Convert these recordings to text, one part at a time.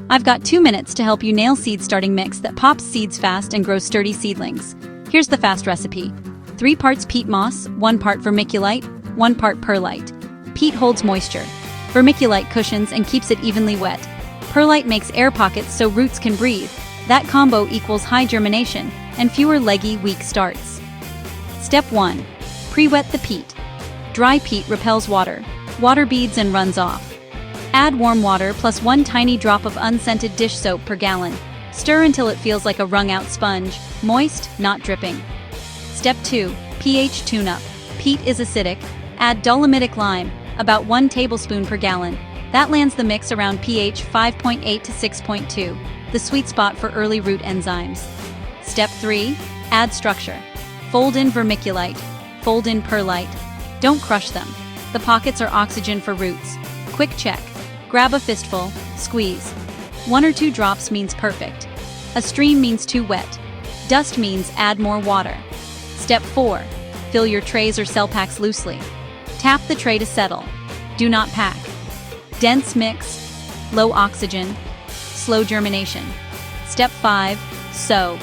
I've got 2 minutes to help you nail seed starting mix that pops seeds fast and grows sturdy seedlings. Here's the fast recipe. 3 parts peat moss, 1 part vermiculite, 1 part perlite. Peat holds moisture. Vermiculite cushions and keeps it evenly wet. Perlite makes air pockets so roots can breathe. That combo equals high germination and fewer leggy, weak starts. Step 1. Pre-wet the peat. Dry peat repels water. Water beads and runs off. Add warm water plus 1 tiny drop of unscented dish soap per gallon. Stir until it feels like a wrung-out sponge, moist, not dripping. Step 2. pH tune-up. Peat is acidic. Add dolomitic lime, about 1 tablespoon per gallon. That lands the mix around pH 5.8 to 6.2, the sweet spot for early root enzymes. Step 3. Add structure. Fold in vermiculite. Fold in perlite. Don't crush them. The pockets are oxygen for roots. Quick check. Grab a fistful, squeeze. 1 or 2 drops means perfect. A stream means too wet. Dust means add more water. Step 4. Fill your trays or cell packs loosely. Tap the tray to settle. Do not pack. Dense mix, low oxygen, slow germination. Step 5. Sow.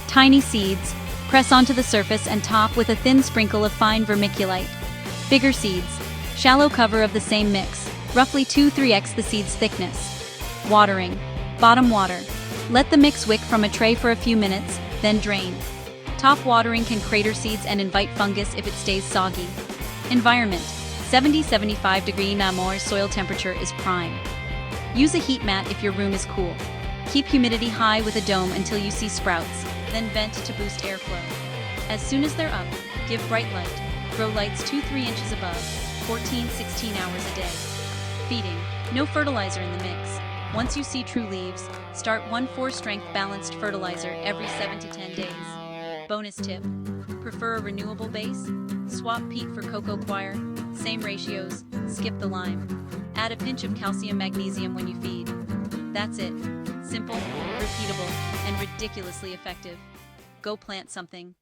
Tiny seeds. Press onto the surface and top with a thin sprinkle of fine vermiculite. Bigger seeds. Shallow cover of the same mix. Roughly 2-3x the seed's thickness. Watering. Bottom water. Let the mix wick from a tray for a few minutes, then drain. Top watering can crater seeds and invite fungus if it stays soggy. Environment. 70-75 degree Namor soil temperature is prime. Use a heat mat if your room is cool. Keep humidity high with a dome until you see sprouts, then vent to boost airflow. As soon as they're up, give bright light. Grow lights 2-3 inches above, 14-16 hours a day. Feeding. No fertilizer in the mix. Once you see true leaves, start 1/4 strength balanced fertilizer every 7 to 10 days. Bonus tip. Prefer a renewable base? Swap peat for cocoa coir. Same ratios. Skip the lime. Add a pinch of calcium magnesium when you feed. That's it. Simple, repeatable, and ridiculously effective. Go plant something.